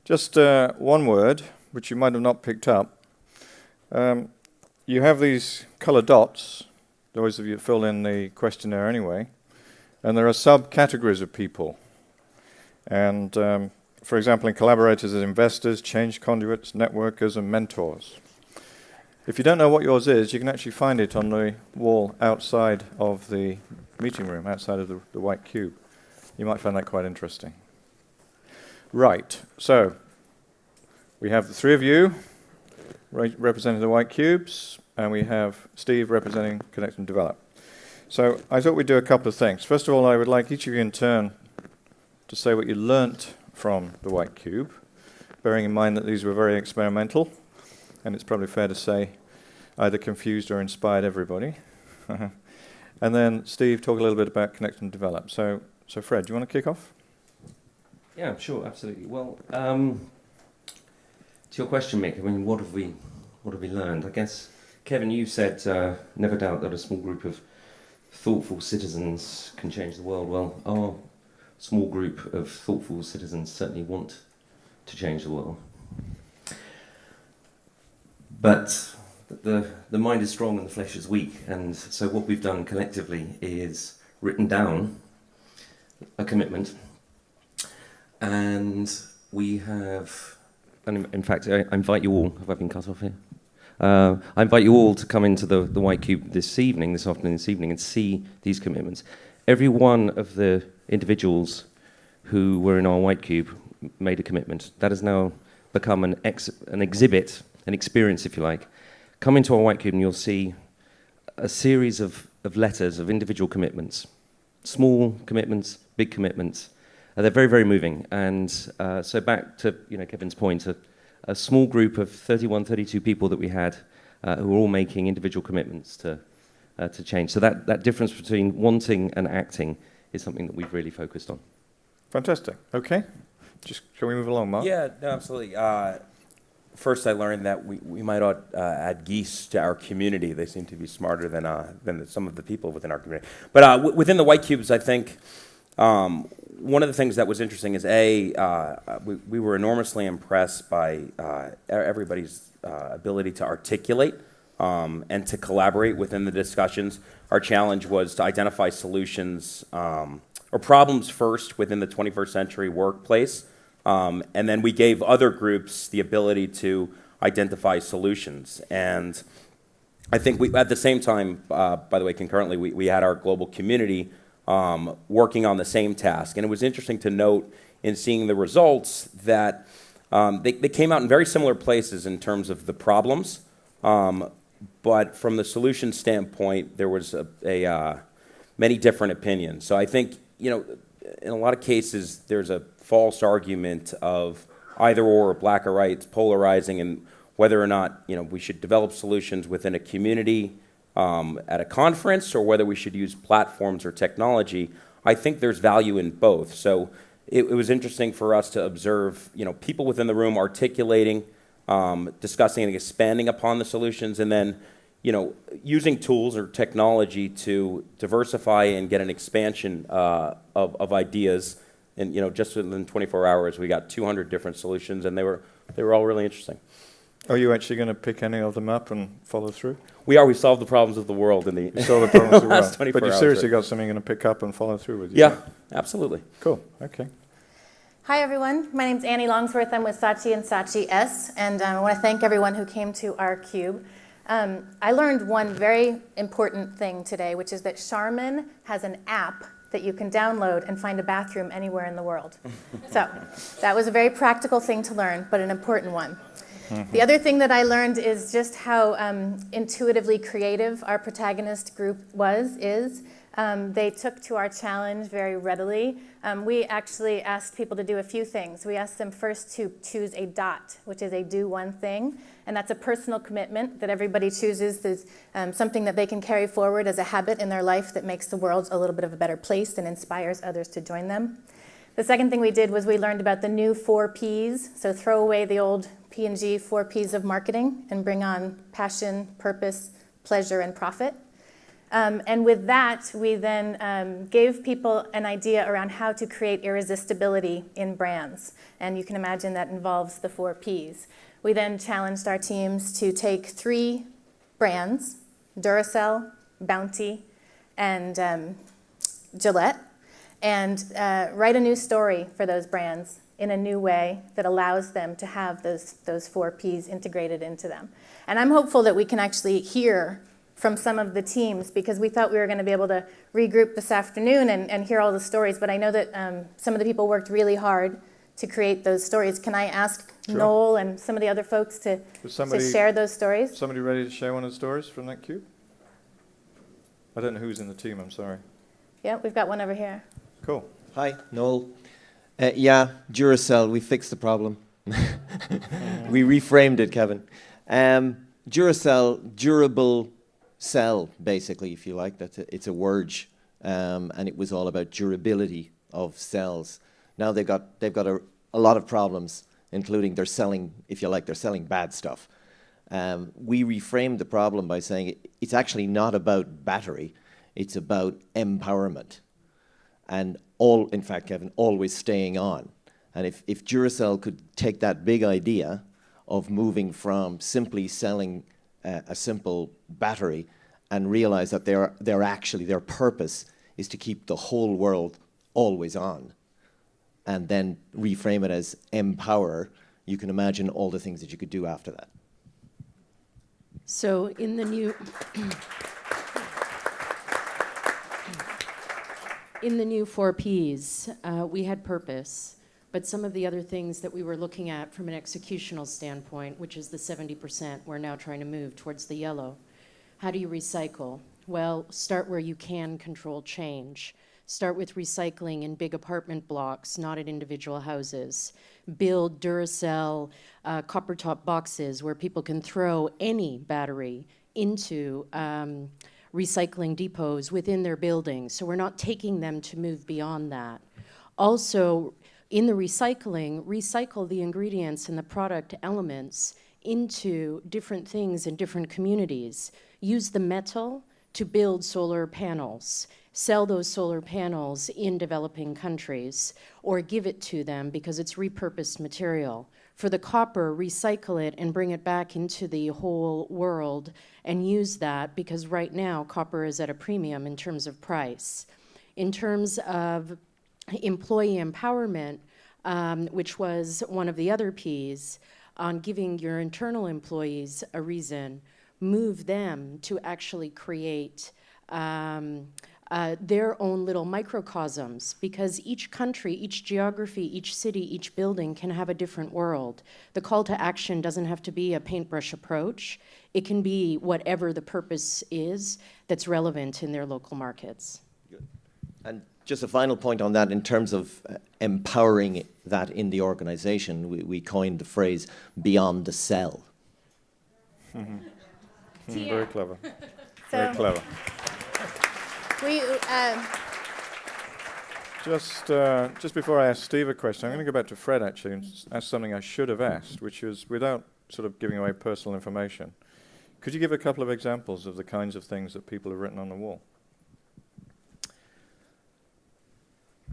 Just one word, which you might have not picked up. You have these colour dots, those of you that fill in the questionnaire anyway, and there are subcategories of people. And for example, in collaborators as investors, change conduits, networkers, and mentors. If you don't know what yours is, you can actually find it on the wall outside of the meeting room, outside of the white cube. You might find that quite interesting. Right, so we have the three of you representing the white cubes, and we have Steve representing Connect and Develop. So I thought we'd do a couple of things. First of all, I would like each of you in turn to say what you learnt from the white cube, bearing in mind that these were very experimental, and it's probably fair to say either confused or inspired everybody. And then Steve, talk a little bit about Connect and Develop. So Fred, do you want to kick off? Yeah, sure, absolutely. Well, to your question, Mick, I mean, what have we learned? I guess, Kevin, you said, never doubt that a small group of thoughtful citizens can change the world. Well, our small group of thoughtful citizens certainly want to change the world. But the mind is strong and the flesh is weak, and so what we've done collectively is written down a commitment, and we have, and in fact, I invite you all, have I been cut off here? I invite you all to come into the White Cube this afternoon, and see these commitments. Every one of the individuals who were in our White Cube made a commitment. That has now become an exhibit, an experience, if you like. Come into our White Cube and you'll see a series of letters of individual commitments. Small commitments, big commitments. They're very, very moving. And so back to Kevin's point, a small group of 31, 32 people that we had who were all making individual commitments to change. So that difference between wanting and acting is something that we've really focused on. Fantastic. Okay. Shall we move along, Mark? Yeah, no, absolutely. First, I learned that we might ought add geese to our community. They seem to be smarter than some of the people within our community. But within the White Cubes, I think one of the things that was interesting is, we were enormously impressed by everybody's ability to articulate and to collaborate within the discussions. Our challenge was to identify solutions or problems first within the 21st century workplace, and then we gave other groups the ability to identify solutions. And I think at the same time, by the way, concurrently, we had our global community working on the same task. And it was interesting to note in seeing the results that they came out in very similar places in terms of the problems, but from the solution standpoint, there was many different opinions. So I think, in a lot of cases, there's a false argument of either or, black or white. It's polarizing, and whether or not we should develop solutions within a community at a conference, or whether we should use platforms or technology. I think there's value in both. So it was interesting for us to observe, people within the room articulating, discussing and expanding upon the solutions, and then using tools or technology to diversify and get an expansion of ideas. And just within 24 hours, we got 200 different solutions, and they were all really interesting. Are you actually going to pick any of them up and follow through? We solved the problems of the world in the last 24 hours. But you seriously got something you're going to pick up and follow through with? Yeah, absolutely. Cool. Okay. Hi, everyone. My name's Annie Longsworth. I'm with Saatchi & Saatchi S, and I want to thank everyone who came to our cube. I learned one very important thing today, which is that Charmin has an app that you can download and find a bathroom anywhere in the world. So that was a very practical thing to learn, but an important one. Mm-hmm. The other thing that I learned is just how intuitively creative our protagonist group is. They took to our challenge very readily. We actually asked people to do a few things. We asked them first to choose a DOT, which is a do one thing, and that's a personal commitment that everybody chooses. There's something that they can carry forward as a habit in their life that makes the world a little bit of a better place and inspires others to join them. The second thing we did was we learned about the new 4 Ps, so throw away the old P&G 4 Ps of marketing and bring on passion, purpose, pleasure, and profit. And with that, we then gave people an idea around how to create irresistibility in brands. And you can imagine that involves the 4 Ps. We then challenged our teams to take 3 brands, Duracell, Bounty, and Gillette, and write a new story for those brands in a new way that allows them to have those 4 Ps integrated into them. And I'm hopeful that we can actually hear from some of the teams, because we thought we were going to be able to regroup this afternoon and hear all the stories, but I know that some of the people worked really hard to create those stories. Can I ask Noel and some of the other folks to share those stories? Somebody ready to share one of the stories from that cube? I don't know who's in the team, I'm sorry. Yeah, we've got one over here. Cool. Hi, Noel. Yeah, Duracell, we fixed the problem. We reframed it, Kevin. Duracell, durable cell, basically, if you like. It's a word, and it was all about durability of cells. Now they've got a lot of problems, including they're selling bad stuff. We reframed the problem by saying it's actually not about battery, it's about empowerment. And in fact, Kevin, always staying on. And if Duracell could take that big idea of moving from simply selling a simple battery and realize that their purpose is to keep the whole world always on, and then reframe it as empower, you can imagine all the things that you could do after that. So in the new in the new 4 Ps, we had purpose, but some of the other things that we were looking at from an executional standpoint, which is the 70%, we're now trying to move towards the yellow. How do you recycle? Well, start where you can control change. Start with recycling in big apartment blocks, not at individual houses. Build Duracell copper top boxes where people can throw any battery into recycling depots within their buildings. So we're not taking them to move beyond that. Also, in the recycle the ingredients and the product elements into different things in different communities. Use the metal to build solar panels. Sell those solar panels in developing countries, or give it to them because it's repurposed material. For the copper, recycle it and bring it back into the whole world and use that, because right now copper is at a premium in terms of price. In terms of employee empowerment, which was one of the other Ps, on giving your internal employees a reason, move them to actually create their own little microcosms, because each country, each geography, each city, each building can have a different world. The call to action doesn't have to be a paintbrush approach. It can be whatever the purpose is that's relevant in their local markets. Good. And just a final point on that, in terms of empowering that in the organization, we coined the phrase beyond the cell. Very clever. So Very clever. we, Just before I ask Steve a question, I'm going to go back to Fred actually and ask something I should have asked, which is, without sort of giving away personal information, could you give a couple of examples of the kinds of things that people have written on the wall?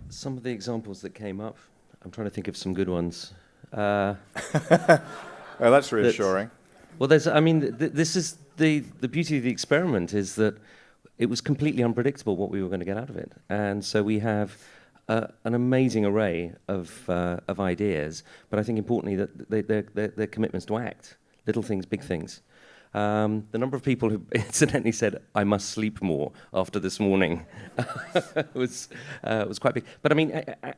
Some of the examples that came up, I'm trying to think of some good ones. Oh, that's reassuring. Well, this is the beauty of the experiment, is that it was completely unpredictable what we were going to get out of it. And so we have an amazing array of ideas, but I think importantly that they're commitments to act, little things, big things. The number of people who incidentally said, "I must sleep more after this morning," was quite big. But I mean,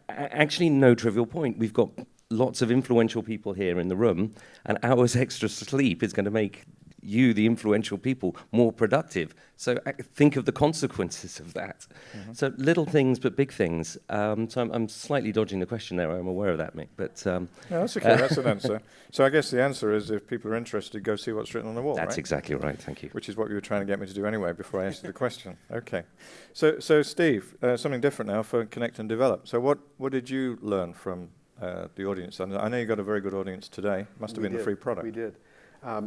actually, no trivial point. We've got lots of influential people here in the room, and hours extra sleep is going to make you, the influential people, more productive. So think of the consequences of that. Mm-hmm. So little things, but big things. So I'm slightly dodging the question there. I'm aware of that, Mick. But no, that's okay. That's an answer. So I guess the answer is, if people are interested, go see what's written on the wall. That's right? exactly right. Thank you. Which is what you were trying to get me to do anyway before I answered the question. Okay. So Steve, something different now for Connect and Develop. So what did you learn from the audience? And I know you got a very good audience today. Must have been the free product. We did.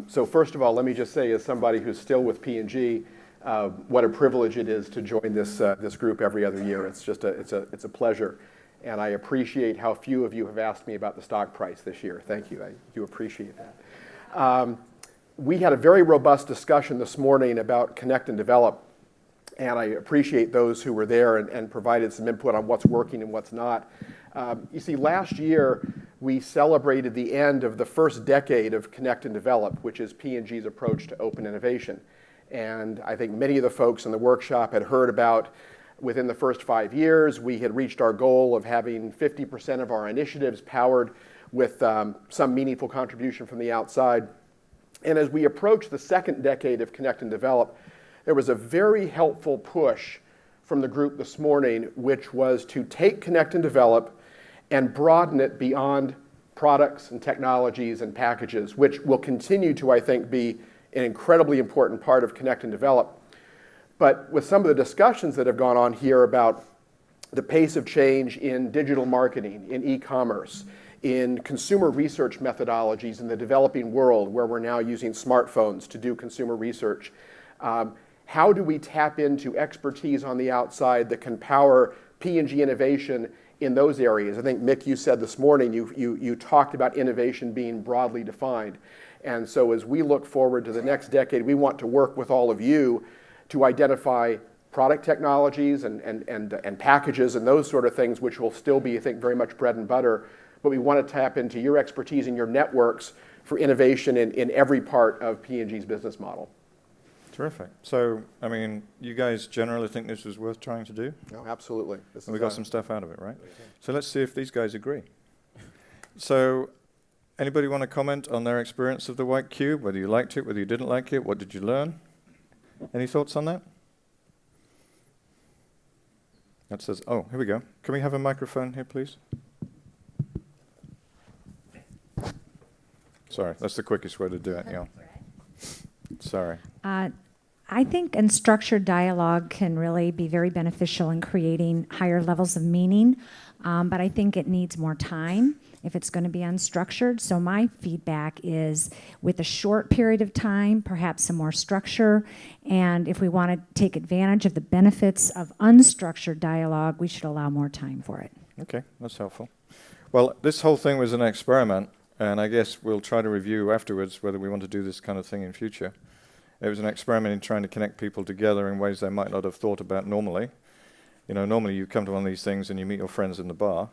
So first of all, let me just say, as somebody who's still with P&G, what a privilege it is to join this group every other year. It's just it's a pleasure. And I appreciate how few of you have asked me about the stock price this year. Thank you. I do appreciate that. We had a very robust discussion this morning about Connect and Develop, and I appreciate those who were there and provided some input on what's working and what's not. You see, last year we celebrated the end of the first decade of Connect and Develop, which is P&G's approach to open innovation. And I think many of the folks in the workshop had heard about within the first 5 years, we had reached our goal of having 50% of our initiatives powered with some meaningful contribution from the outside. And as we approach the second decade of Connect and Develop, there was a very helpful push from the group this morning, which was to take Connect and Develop and broaden it beyond products and technologies and packages, which will continue to, I think, be an incredibly important part of Connect and Develop. But with some of the discussions that have gone on here about the pace of change in digital marketing, in e-commerce, in consumer research methodologies in the developing world where we're now using smartphones to do consumer research, how do we tap into expertise on the outside that can power P&G innovation in those areas? I think, Mick, you said this morning, you talked about innovation being broadly defined. And so as we look forward to the next decade, we want to work with all of you to identify product technologies and packages and those sort of things, which will still be, I think, very much bread and butter. But we want to tap into your expertise and your networks for innovation in every part of P&G's business model. Terrific. So, I mean, you guys generally think this was worth trying to do? No, absolutely. And we got some stuff out of it, right? So let's see if these guys agree. So, anybody want to comment on their experience of the White Cube, whether you liked it, whether you didn't like it, what did you learn? Any thoughts on that? That says, oh, here we go. Can we have a microphone here, please? Sorry, that's the quickest way to do it, yeah. Sorry. I think unstructured dialogue can really be very beneficial in creating higher levels of meaning, but I think it needs more time if it's going to be unstructured. So my feedback is with a short period of time, perhaps some more structure, and if we want to take advantage of the benefits of unstructured dialogue, we should allow more time for it. Okay, that's helpful. Well, this whole thing was an experiment, and I guess we'll try to review afterwards whether we want to do this kind of thing in future. It was an experiment in trying to connect people together in ways they might not have thought about normally. You know, normally you come to one of these things and you meet your friends in the bar,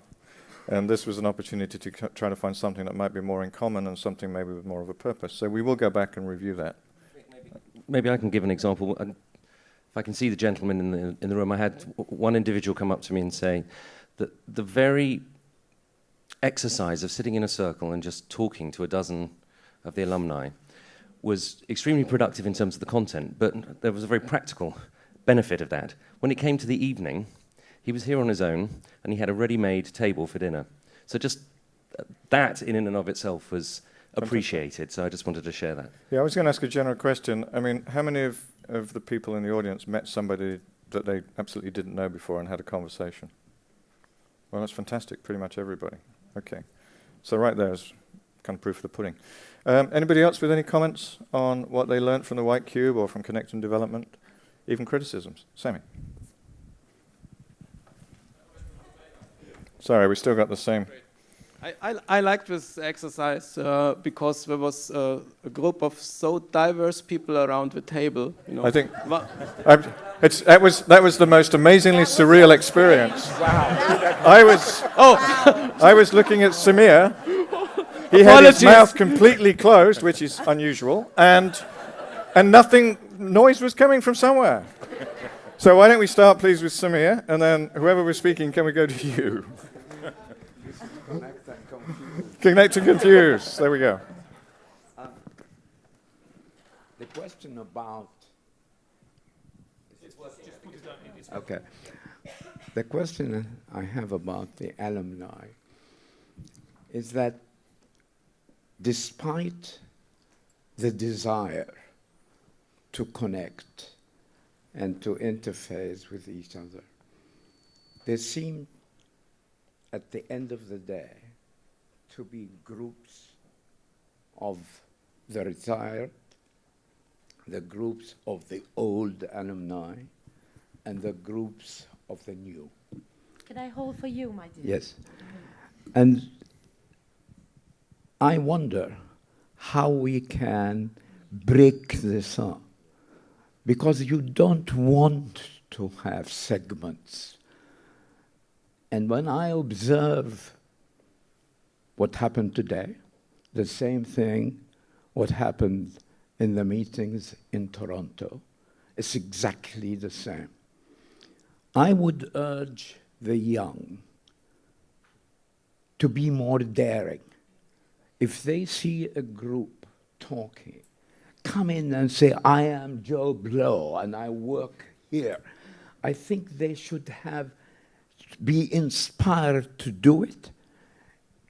and this was an opportunity to try to find something that might be more in common and something maybe with more of a purpose. So we will go back and review that. Maybe I can give an example. If I can see the gentleman in the room, I had one individual come up to me and say that the very exercise of sitting in a circle and just talking to a dozen of the alumni was extremely productive in terms of the content, but there was a very practical benefit of that. When it came to the evening, he was here on his own, and he had a ready-made table for dinner. So just that in and of itself was appreciated, so I just wanted to share that. Yeah, I was going to ask a general question. I mean, how many of the people in the audience met somebody that they absolutely didn't know before and had a conversation? Well, that's fantastic, pretty much everybody. Okay, so right there is kind of proof of the pudding. Anybody else with any comments on what they learned from the White Cube or from Connect and Development? Even criticisms? Sammy? Sorry, we still got the same. I liked this exercise because there was a group of so diverse people around the table. You know. I think that was the most amazingly surreal experience. Wow. I was looking at Samir. He had his mouth completely closed, which is unusual, and noise was coming from somewhere. So why don't we start, please, with Samir, and then whoever was speaking, can we go to you? Connect and confuse. There we go. The question about... Okay. The question I have about the alumni is that despite the desire to connect and to interface with each other, there seem, at the end of the day, to be groups of the retired the groups of the old alumni and the groups of the new. Can I hold for you, my dear? Yes. And I wonder how we can break this up, because you don't want to have segments. And when I observe what happened today, the same thing what happened in the meetings in Toronto, it's exactly the same. I would urge the young to be more daring. If they see a group talking, come in and say, I am Joe Blow and I work here. I think they should be inspired to do it.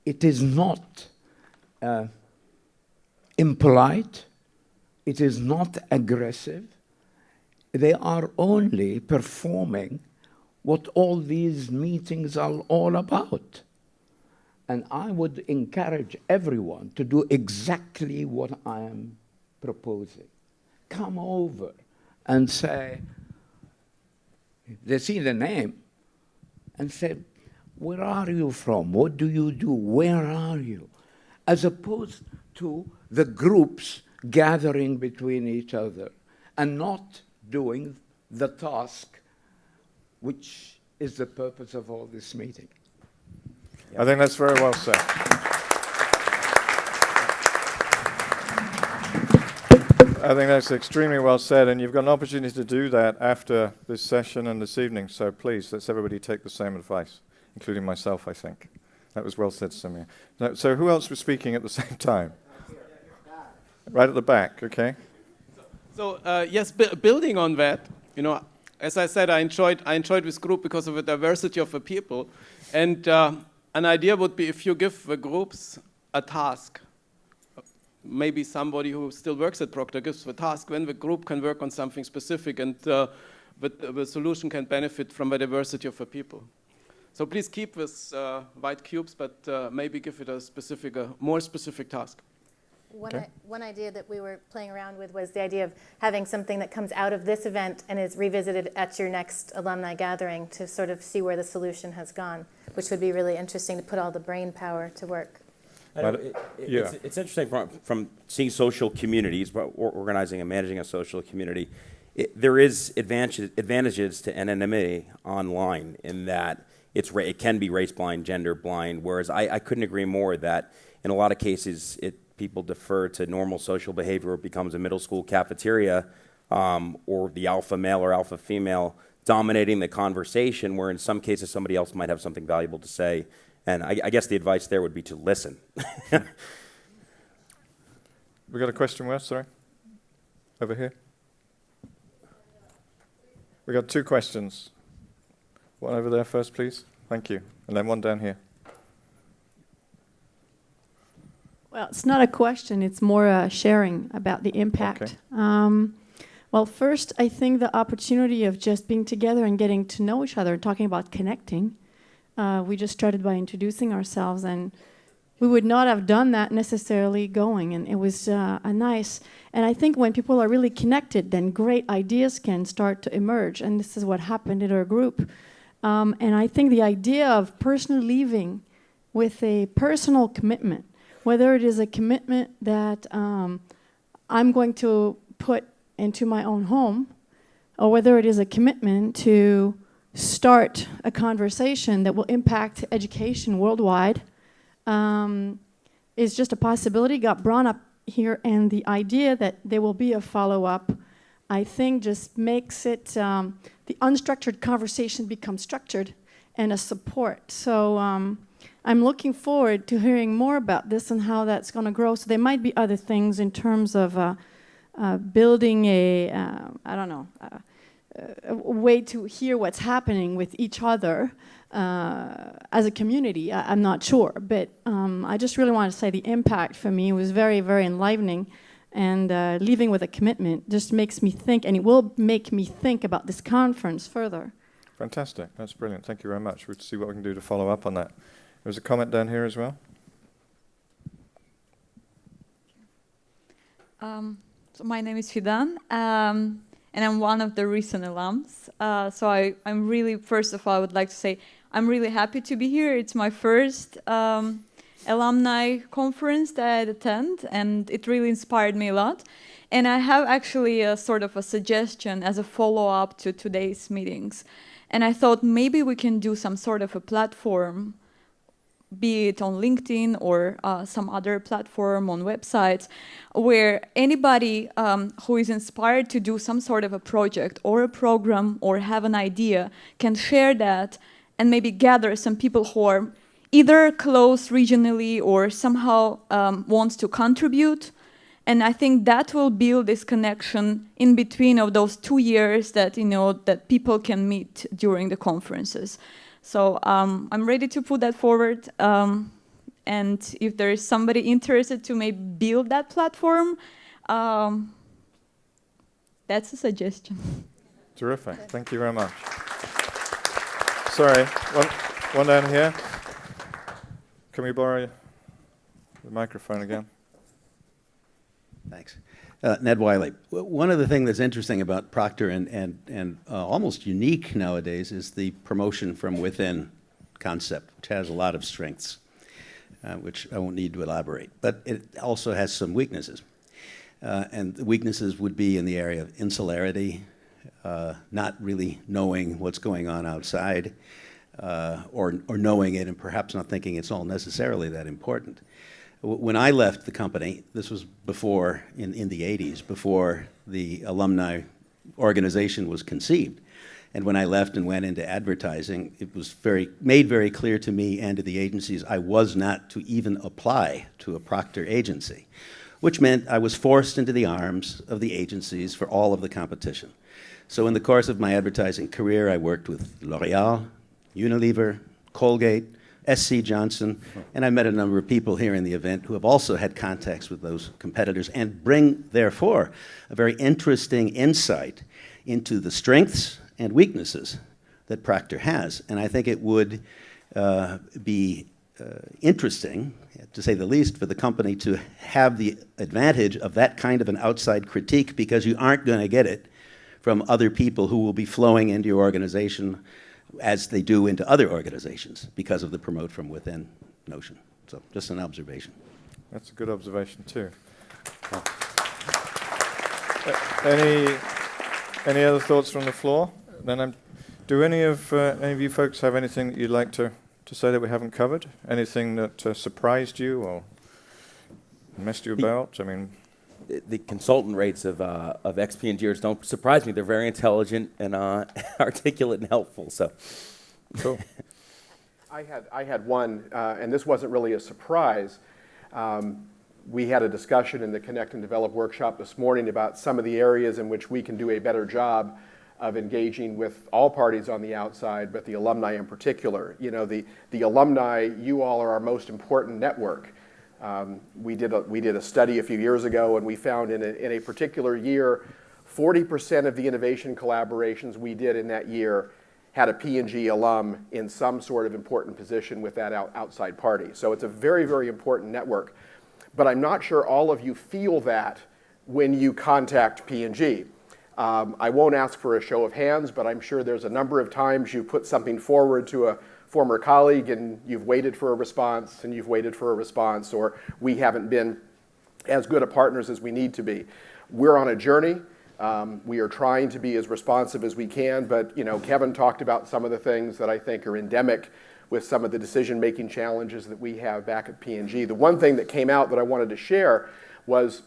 It is not impolite. It is not aggressive. They are only performing what all these meetings are all about. And I would encourage everyone to do exactly what I am proposing. Come over and say, they see the name, and say, where are you from? What do you do? Where are you? As opposed to the groups gathering between each other and not doing the task which is the purpose of all this meeting. I think that's very well said. I think that's extremely well said, and you've got an opportunity to do that after this session and this evening, so please, let's everybody take the same advice, including myself, I think. That was well said, Samir. So who else was speaking at the same time? Right at the back, okay. So yes, building on that, you know, as I said, I enjoyed this group because of the diversity of the people, and an idea would be if you give the groups a task. Maybe somebody who still works at Procter gives the task, then the group can work on something specific, and the solution can benefit from the diversity of the people. So please keep this white cubes, but maybe give it a more specific task. One idea that we were playing around with was the idea of having something that comes out of this event and is revisited at your next alumni gathering to sort of see where the solution has gone, which would be really interesting to put all the brain power to work. It's interesting from seeing social communities, or organizing and managing a social community. There is advantages to NNMA online in that it can be race blind, gender blind, whereas I couldn't agree more that in a lot of cases people defer to normal social behavior. It becomes a middle school cafeteria or the alpha male or alpha female dominating the conversation, where in some cases somebody else might have something valuable to say. And I guess the advice there would be to listen. We got a question, Wes, sorry. Over here. We got two questions. One over there first, please. Thank you. And then one down here. Well, it's not a question, it's more sharing about the impact. Okay. Well, first, I think the opportunity of just being together and getting to know each other, talking about connecting. We just started by introducing ourselves, and we would not have done that necessarily going, and it was a nice, and I think when people are really connected, then great ideas can start to emerge, and this is what happened in our group. And I think the idea of personally leaving with a personal commitment, whether it is a commitment that I'm going to put into my own home, or whether it is a commitment to start a conversation that will impact education worldwide, is just a possibility, got brought up here, and the idea that there will be a follow-up, I think just makes it, the unstructured conversation becomes structured and a support. So I'm looking forward to hearing more about this and how that's going to grow. So there might be other things in terms of building a way to hear what's happening with each other as a community. I'm not sure, but I just really want to say the impact for me was very, very enlivening, and leaving with a commitment just makes me think, and it will make me think about this conference further. Fantastic. That's brilliant. Thank you very much. We'll see what we can do to follow up on that. There's a comment down here as well. So my name is Fidan, and I'm one of the recent alums. So I'm really, first of all, I would like to say I'm really happy to be here. It's my first alumni conference that I attend, and it really inspired me a lot. And I have actually a sort of a suggestion as a follow-up to today's meetings. And I thought maybe we can do some sort of a platform, be it on LinkedIn or some other platform on websites, where anybody who is inspired to do some sort of a project or a program or have an idea can share that and maybe gather some people who are either close regionally or somehow wants to contribute. And I think that will build this connection in between of those 2 years that, that people can meet during the conferences. So I'm ready to put that forward. And if there is somebody interested to maybe build that platform, that's a suggestion. Terrific. Thank you very much. Sorry, one down here. Can we borrow the microphone again? Thanks. Ned Wiley. One of the things that's interesting about Procter and almost unique nowadays is the promotion from within concept, which has a lot of strengths, which I won't need to elaborate. But it also has some weaknesses. And the weaknesses would be in the area of insularity, not really knowing what's going on outside, or knowing it and perhaps not thinking it's all necessarily that important. When I left the company, this was before, in the 80s, before the alumni organization was conceived. And when I left and went into advertising, it was made very clear to me and to the agencies I was not to even apply to a Procter agency, which meant I was forced into the arms of the agencies for all of the competition. So in the course of my advertising career, I worked with L'Oreal, Unilever, Colgate, SC Johnson, and I met a number of people here in the event who have also had contacts with those competitors and bring, therefore, a very interesting insight into the strengths and weaknesses that Procter has. And I think it would be interesting, to say the least, for the company to have the advantage of that kind of an outside critique, because you aren't going to get it from other people who will be flowing into your organization as they do into other organizations because of the promote from within notion. So just an observation. That's a good observation too. Oh. Any other thoughts from the floor? Then do any of you folks have anything that you'd like to say that we haven't covered? Anything that surprised you or messed you about? I mean, the consultant rates of ex-P&Gers don't surprise me. They're very intelligent and articulate and helpful. So, cool. I had one, and this wasn't really a surprise. We had a discussion in the Connect and Develop workshop this morning about some of the areas in which we can do a better job of engaging with all parties on the outside, but the alumni in particular. You know, the alumni, you all are our most important network. We did a study a few years ago, and we found in a particular year, 40% of the innovation collaborations we did in that year had a P&G alum in some sort of important position with that outside party. So it's a very, very important network. But I'm not sure all of you feel that when you contact P&G. I won't ask for a show of hands, but I'm sure there's a number of times you put something forward to a former colleague and you've waited for a response and you've waited for a response, or we haven't been as good a partners as we need to be. We're on a journey. We are trying to be as responsive as we can, but Kevin talked about some of the things that I think are endemic with some of the decision-making challenges that we have back at P&G. The one thing that came out that I wanted to share was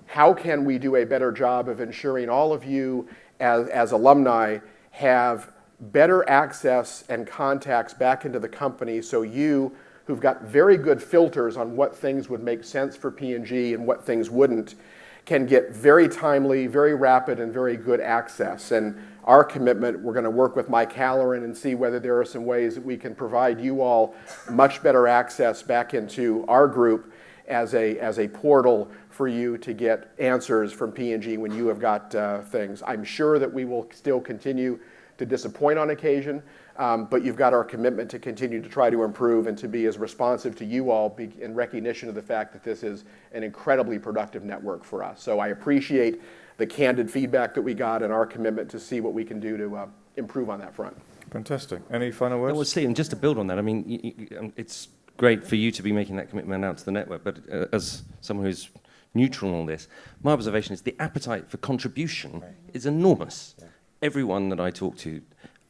how can we do a better job of ensuring all of you as alumni have better access and contacts back into the company, so you who've got very good filters on what things would make sense for P&G and what things wouldn't, can get very timely, very rapid, and very good access. And our commitment, we're going to work with Mike Halloran and see whether there are some ways that we can provide you all much better access back into our group as a portal for you to get answers from P&G when you have got things. I'm sure that we will still continue to disappoint on occasion, But you've got our commitment to continue to try to improve and to be as responsive to you all in recognition of the fact that this is an incredibly productive network for us. So I appreciate the candid feedback that we got and our commitment to see what we can do to improve on that front. Fantastic. Any final words? Well, Stephen, just to build on that, I mean, it's great for you to be making that commitment out to the network, but as someone who's neutral on this, my observation is the appetite for contribution is enormous. Everyone that I talk to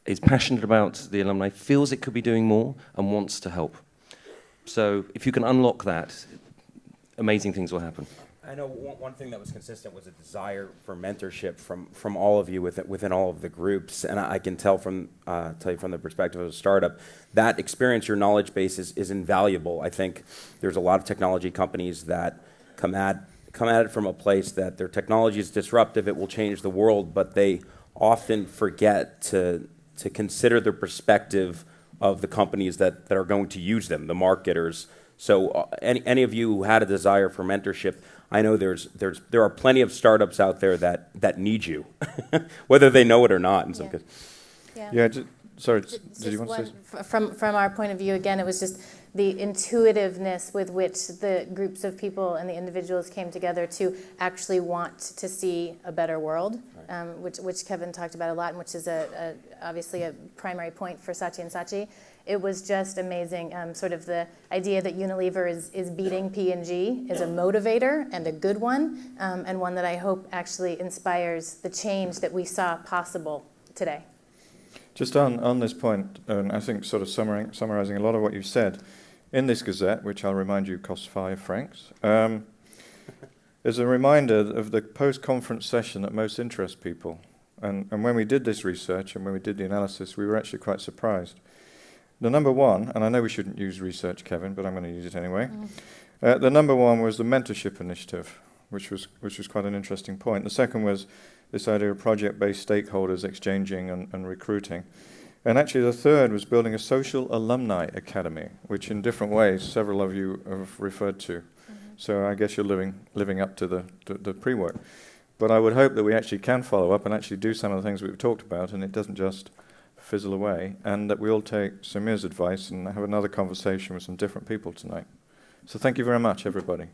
is passionate about the alumni, feels it could be doing more, and wants to help. So if you can unlock that, amazing things will happen. I know one thing that was consistent was a desire for mentorship from all of you within all of the groups, and I can tell you from the perspective of a startup, that experience, your knowledge base is invaluable. I think there's a lot of technology companies that come at it from a place that their technology is disruptive, it will change the world, but they often forget to consider the perspective of the companies that are going to use them, the marketers. So any of you who had a desire for mentorship, I know there are plenty of startups out there that need you, whether they know it or not in some cases. Yeah, sorry, did you want to say? From our point of view, again, it was just the intuitiveness with which the groups of people and the individuals came together to actually want to see a better world, which Kevin talked about a lot, and which is obviously a primary point for Saatchi and Saatchi. It was just amazing. Sort of the idea that Unilever is beating P&G is a motivator and a good one, and one that I hope actually inspires the change that we saw possible today. Just on this point, and I think sort of summarizing a lot of what you've said, in this Gazette, which I'll remind you costs 5 francs, is a reminder of the post-conference session that most interests people. And when we did this research and when we did the analysis, we were actually quite surprised. The number one, and I know we shouldn't use research, Kevin, but I'm going to use it anyway. The number one was the mentorship initiative, which was quite an interesting point. The second was this idea of project-based stakeholders exchanging and recruiting. And actually the third was building a social alumni academy, which in different ways several of you have referred to. So I guess you're living up to the pre-work. But I would hope that we actually can follow up and actually do some of the things we've talked about, and it doesn't just fizzle away, and that we all take Samir's advice and have another conversation with some different people tonight. So thank you very much, everybody.